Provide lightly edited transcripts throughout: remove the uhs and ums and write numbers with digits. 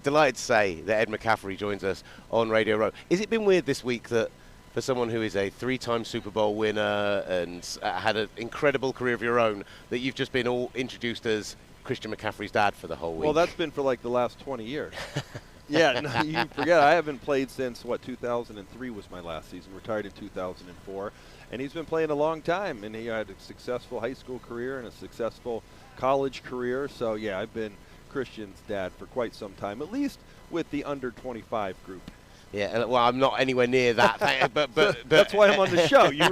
delighted to say that Ed McCaffrey joins us on Radio Row. Has it been weird this week that for someone who is a 3-time Super Bowl winner and had an incredible career of your own, that you've just been all introduced as Christian McCaffrey's dad for the whole week? Well, that's been for like the last 20 years. Yeah, no, you forget, I haven't played since, 2003 was my last season, retired in 2004. And he's been playing a long time, and he had a successful high school career and a successful college career. So, yeah, I've been Christian's dad for quite some time, at least with the under 25 group. Yeah, well, I'm not anywhere near that, but that's why I'm on the show. You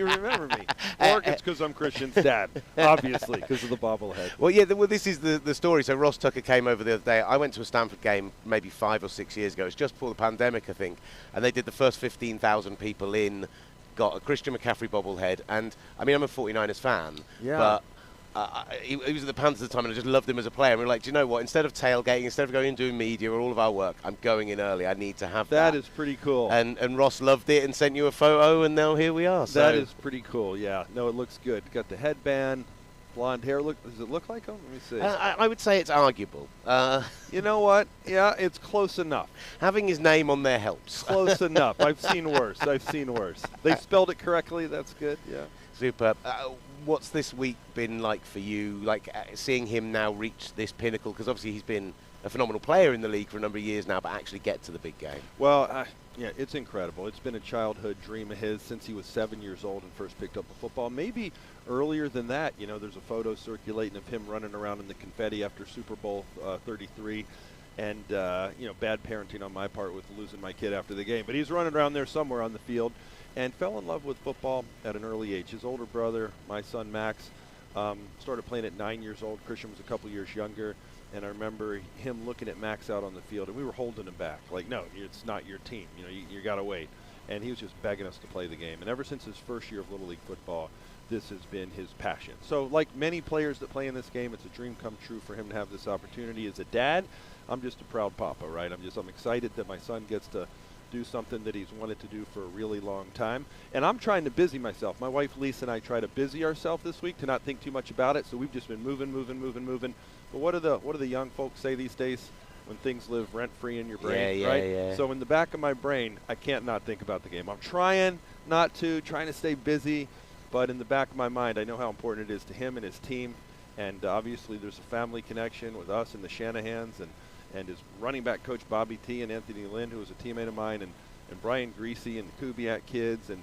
remember me. Or it's because I'm Christian's dad, obviously, because of the bobblehead. Well, yeah, this is the story. So Ross Tucker came over the other day. I went to a Stanford game maybe 5 or 6 years ago. It was just before the pandemic, I think, and they did the first 15,000 people in, got a Christian McCaffrey bobblehead, and I mean, I'm a 49ers fan, but he was at the Panthers at the time, and I just loved him as a player. And we were like, do you know what? Instead of tailgating, instead of going and doing media or all of our work, I'm going in early. I need to have that. That is pretty cool. And Ross loved it and sent you a photo, and now here we are. So that is pretty cool, yeah. No, it looks good. Got the headband, blonde hair. Does it look like him? Let me see. I would say it's arguable. You know what? Yeah, it's close enough. Having his name on there helps. Close enough. I've seen worse. They spelled it correctly. That's good, yeah. Superb. What's this week been like for you, like seeing him now reach this pinnacle? Because obviously he's been a phenomenal player in the league for a number of years now, but actually get to the big game. Well, yeah, it's incredible. It's been a childhood dream of his since he was 7 years old and first picked up a football. Maybe earlier than that. You know, there's a photo circulating of him running around in the confetti after Super Bowl 33. And, you know, bad parenting on my part with losing my kid after the game. But he's running around there somewhere on the field and fell in love with football at an early age. His older brother, my son Max, started playing at 9 years old. Christian was a couple years younger. And I remember him looking at Max out on the field, and we were holding him back. Like, no, it's not your team. You know, you got to wait. And he was just begging us to play the game. And ever since his first year of Little League football, this has been his passion. So like many players that play in this game, it's a dream come true for him to have this opportunity. As a dad, I'm just a proud papa, right? I'm excited that my son gets to do something that he's wanted to do for a really long time. And I'm trying to busy myself. My wife Lisa and I try to busy ourselves this week to not think too much about it. So we've just been moving. But what do the young folks say these days when things live rent-free in your brain, right? Yeah. So in the back of my brain, I can't not think about the game. I'm trying not to, trying to stay busy, but in the back of my mind, I know how important it is to him and his team. And obviously there's a family connection with us and the Shanahans and his running back coach Bobby T and Anthony Lynn, who was a teammate of mine, and Brian Greasy and the Kubiak kids. And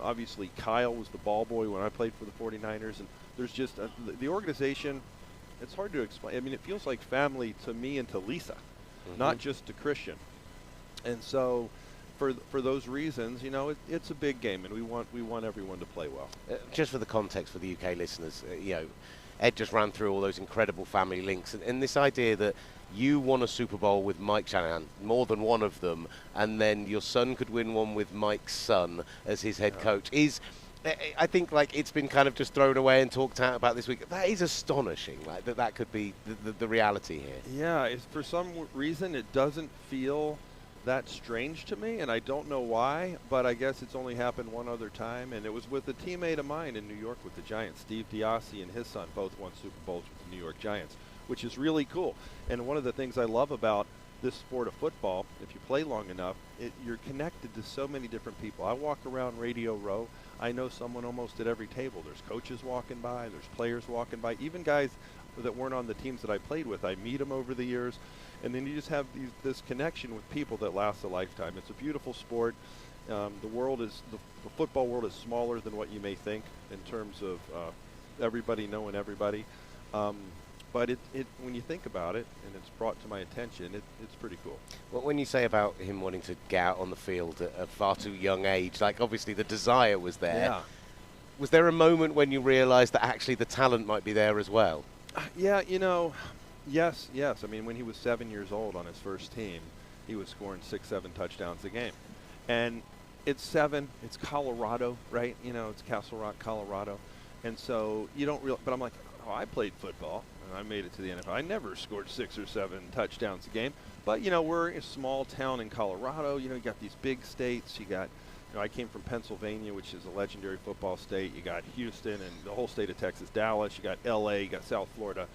obviously Kyle was the ball boy when I played for the 49ers. And there's just the organization. It's hard to explain. I mean, it feels like family to me and to Lisa, not just to Christian. And so for those reasons, you know, it's a big game, and we want everyone to play well. Just for the context for the UK listeners, you know, Ed just ran through all those incredible family links, and this idea that you won a Super Bowl with Mike Shanahan, more than one of them, and then your son could win one with Mike's son as his head coach is, I think, like, it's been kind of just thrown away and talked out about this week. That is astonishing, like, that could be the reality here. Yeah, for some reason it doesn't feel that strange to me, and I don't know why, but I guess it's only happened one other time, and it was with a teammate of mine in New York with the Giants. Steve Diassi and his son both won Super Bowls with the New York Giants, which is really cool. And one of the things I love about this sport of football, if you play long enough, you're connected to so many different people. I walk around Radio Row. I know someone almost at every table. There's coaches walking by. There's players walking by. Even guys that weren't on the teams that I played with, I meet them over the years. And then you just have this connection with people that lasts a lifetime. It's a beautiful sport. The football world is smaller than what you may think in terms of everybody knowing everybody. But when you think about it, and it's brought to my attention, it's pretty cool. Well, when you say about him wanting to get out on the field at a far too young age, like, obviously the desire was there. Yeah. Was there a moment when you realized that actually the talent might be there as well? Yeah, you know, yes. I mean, when he was 7 years old on his first team, he was scoring 6-7 touchdowns a game. And it's 7, it's Colorado, right? You know, it's Castle Rock, Colorado. And so you don't but I'm like, oh, I played football, and I made it to the NFL. I never scored 6 or 7 touchdowns a game. But, you know, we're a small town in Colorado. You know, you got these big states. You got, you know, I came from Pennsylvania, which is a legendary football state. You got Houston and the whole state of Texas, Dallas. You got L.A., you got South Florida.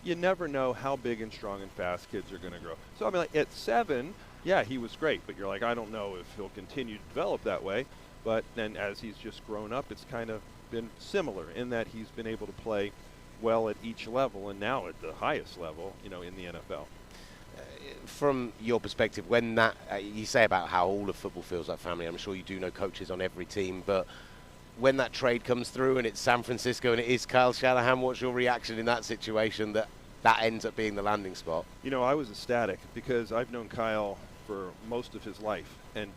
you never know how big and strong and fast kids are going to grow. So, I mean, like at 7, yeah, he was great, but you're like, I don't know if he'll continue to develop that way. But then as he's just grown up, it's kind of been similar in that he's been able to play well at each level, and now at the highest level, in the NFL. From your perspective, when that you say about how all of football feels like family, I'm sure you do know coaches on every team, but when that trade comes through and it's San Francisco and it is Kyle Shanahan, what's your reaction in that situation that ends up being the landing spot? I was ecstatic because I've known Kyle for most of his life, and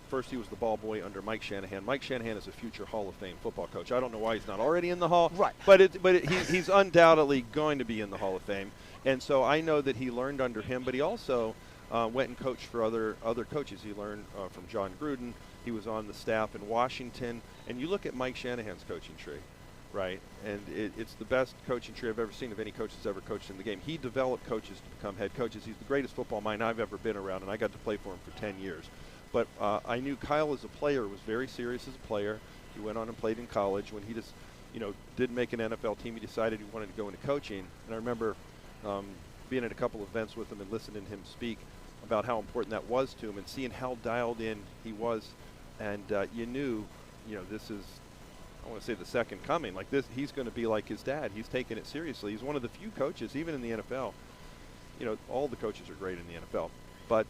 first he was the ball boy under Mike Shanahan. Mike Shanahan is a future Hall of Fame football coach. I don't know why he's not already in the Hall, right? But he's undoubtedly going to be in the Hall of Fame, and so I know that he learned under him, but he also went and coached for other coaches. He learned from John Gruden. He was on the staff in Washington, and you look at Mike Shanahan's coaching tree, right? And it's the best coaching tree I've ever seen of any coach that's ever coached in the game. He developed coaches to become head coaches. He's the greatest football mind I've ever been around, and I got to play for him for 10 years. But I knew Kyle as a player was very serious as a player. He went on and played in college. When he just, didn't make an NFL team, he decided he wanted to go into coaching. And I remember being at a couple of events with him and listening to him speak about how important that was to him and seeing how dialed in he was. And you knew, this is, I want to say the second coming. Like this, he's going to be like his dad. He's taking it seriously. He's one of the few coaches, even in the NFL. All the coaches are great in the NFL. But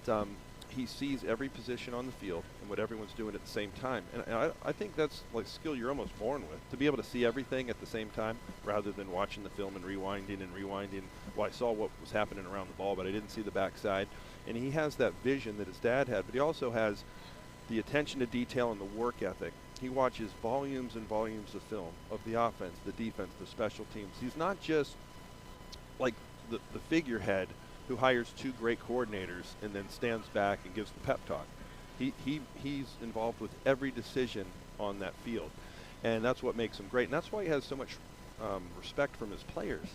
he sees every position on the field and what everyone's doing at the same time. And I think that's like a skill you're almost born with, to be able to see everything at the same time rather than watching the film and rewinding. Well, I saw what was happening around the ball, but I didn't see the backside. And he has that vision that his dad had, but he also has the attention to detail and the work ethic. He watches volumes and volumes of film of the offense, the defense, the special teams. He's not just like the figurehead who hires 2 great coordinators and then stands back and gives the pep talk. He's involved with every decision on that field, and that's what makes him great. And that's why he has so much respect from his players.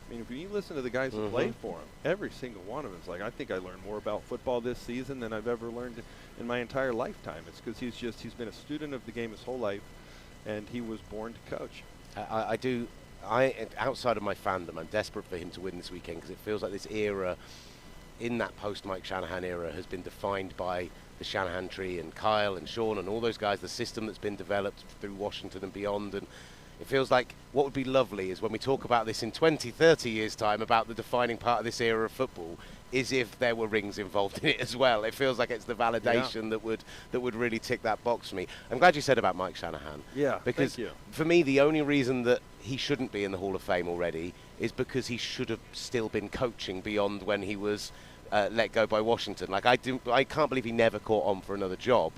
I mean, if you listen to the guys who play for him, every single one of them is like, I think I learned more about football this season than I've ever learned in my entire lifetime. It's because he's been a student of the game his whole life, and he was born to coach. Outside of my fandom, I'm desperate for him to win this weekend because it feels like this era, in that post-Mike Shanahan era, has been defined by the Shanahan tree and Kyle and Sean and all those guys, the system that's been developed through Washington and beyond. And it feels like what would be lovely is when we talk about this in 20, 30 years' time about the defining part of this era of football is if there were rings involved in it as well. It feels like it's the validation that would really tick that box for me. I'm glad you said about Mike Shanahan. Yeah, because thank you. For me, the only reason that he shouldn't be in the Hall of Fame already is because he should have still been coaching beyond when he was let go by Washington. Like I can't believe he never caught on for another job.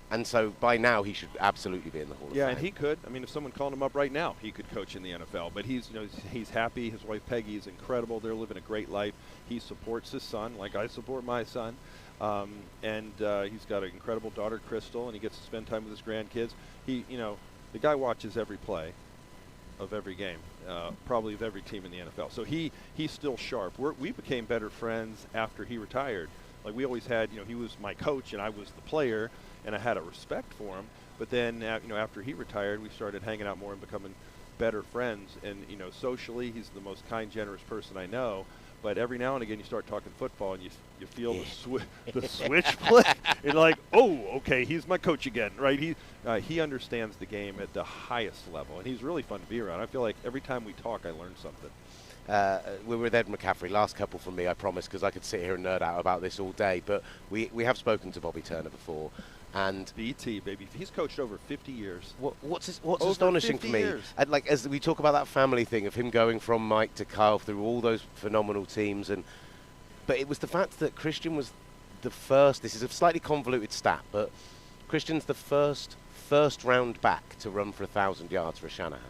And so by now he should absolutely be in the Hall of Fame. Yeah, and he could. I mean, if someone called him up right now, he could coach in the NFL. But he's happy. His wife Peggy is incredible. They're living a great life. He supports his son, like I support my son. And he's got an incredible daughter, Crystal, and he gets to spend time with his grandkids. The guy watches every play of every game, probably of every team in the NFL. So he's still sharp. We became better friends after he retired. Like we always had, he was my coach and I was the player, and I had a respect for him. But then, after he retired, we started hanging out more and becoming better friends. And, socially, he's the most kind, generous person I know. But every now and again, you start talking football, and you feel the switch flick. You're like, oh, okay, he's my coach again, right? He understands the game at the highest level, and he's really fun to be around. I feel like every time we talk, I learn something. We were with Ed McCaffrey, last couple from me, I promise, because I could sit here and nerd out about this all day. But we have spoken to Bobby Turner before. And BT, baby, he's coached over 50 years. What's astonishing for me, and like as we talk about that family thing of him going from Mike to Kyle through all those phenomenal teams, but it was the fact that Christian was the first. This is a slightly convoluted stat, but Christian's the first round back to run for 1,000 yards for Shanahan,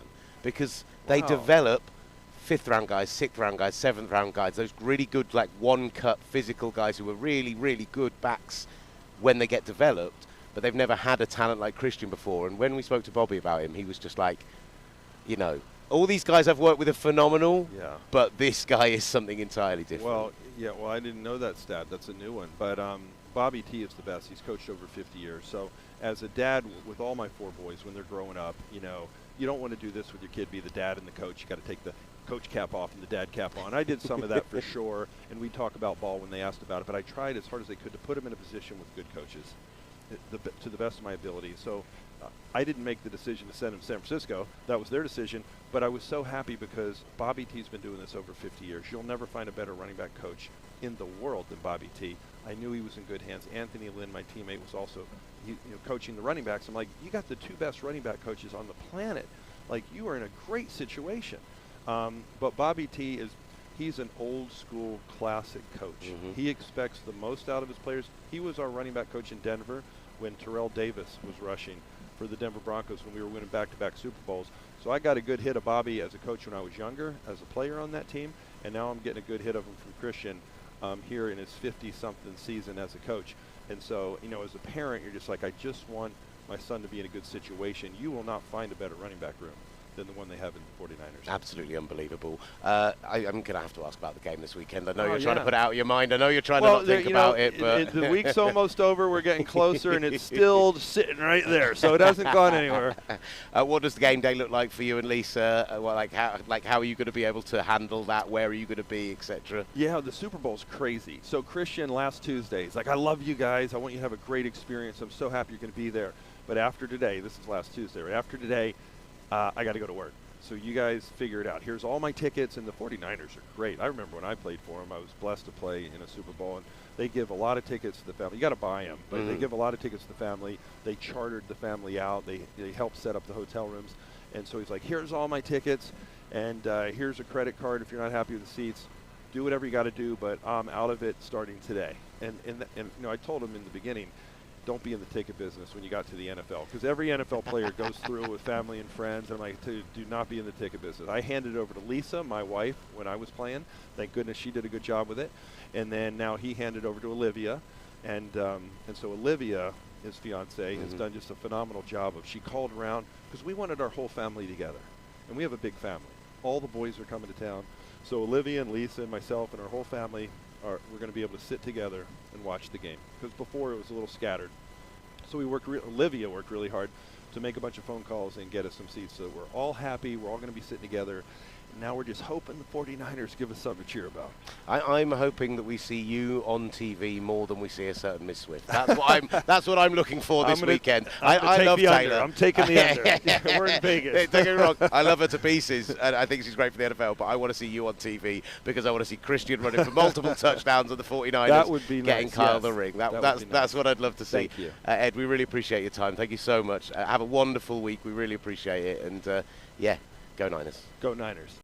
because they develop 5th round guys, 6th round guys, 7th round guys, those really good like one-cut physical guys who are really, really good backs when they get developed. But they've never had a talent like Christian before. And when we spoke to Bobby about him, he was just like, all these guys I've worked with are phenomenal, but this guy is something entirely different. Well, I didn't know that stat. That's a new one. But Bobby T is the best. He's coached over 50 years. So as a dad with all my 4 boys when they're growing up, you don't want to do this with your kid, be the dad and the coach. You got to take the coach cap off and the dad cap on. I did some of that for sure, and we talk about ball when they asked about it, but I tried as hard as I could to put them in a position with good coaches to the best of my ability. So I didn't make the decision to send him to San Francisco. That was their decision, but I was so happy because Bobby T's been doing this over 50 years. You'll never find a better running back coach in the world than Bobby T. I knew he was in good hands. Anthony Lynn, my teammate, was also coaching the running backs. I'm like, you got the 2 best running back coaches on the planet. Like, you are in a great situation. But Bobby T he's an old school classic coach. He expects the most out of his players. He was our running back coach in Denver when Terrell Davis was rushing for the Denver Broncos when we were winning back-to-back Super Bowls. So I got a good hit of Bobby as a coach when I was younger, as a player on that team, and now I'm getting a good hit of him from Christian here in his 50-something season as a coach. And so, as a parent, you're just like, I just want my son to be in a good situation. You will not find a better running back room than the one they have in the 49ers. Absolutely unbelievable. I'm going to have to ask about the game this weekend. I know you're trying to put it out of your mind. I know you're trying to not think about it. But the week's almost over. We're getting closer, and it's still sitting right there, so it hasn't gone anywhere. What does the game day look like for you and Lisa? How are you going to be able to handle that? Where are you going to be, etc.? Yeah, the Super Bowl's crazy. So Christian last Tuesday, he's like, I love you guys. I want you to have a great experience. I'm so happy you're going to be there. But after today, this is last Tuesday, right after today, I got to go to work. So you guys figure it out. Here's all my tickets, and the 49ers are great. I remember when I played for them, I was blessed to play in a Super Bowl, and they give a lot of tickets to the family. You got to buy them, but they give a lot of tickets to the family. They chartered the family out. They helped set up the hotel rooms. And so he's like, here's all my tickets, and here's a credit card if you're not happy with the seats. Do whatever you got to do, but I'm out of it starting today. And I told him in the beginning, don't be in the ticket business when you got to the NFL, because every NFL player goes through with family and friends, and I'm like, do not be in the ticket business. I handed it over to Lisa, my wife, when I was playing. Thank goodness she did a good job with it. And then now he handed over to Olivia, and so Olivia, his fiance, has done just a phenomenal job she called around, because we wanted our whole family together, and we have a big family. All the boys are coming to town, so Olivia and Lisa and myself and our whole family we're going to be able to sit together and watch the game, because before it was a little scattered. So Olivia worked really hard to make a bunch of phone calls and get us some seats, so we're all happy. We're all going to be sitting together. Now we're just hoping the 49ers give us something to cheer about. I'm hoping that we see you on TV more than we see a certain Miss Swift. That's what I'm looking for this weekend. I love Taylor. I'm taking the under. We're in Vegas. Don't get me wrong. I love her to pieces, and I think she's great for the NFL, but I want to see you on TV because I want to see Christian running for multiple touchdowns on the 49ers. That would be getting nice. Kyle the ring. That's what I'd love to see. Thank you. Ed, we really appreciate your time. Thank you so much. Have a wonderful week. We really appreciate it. And, go Niners. Go Niners.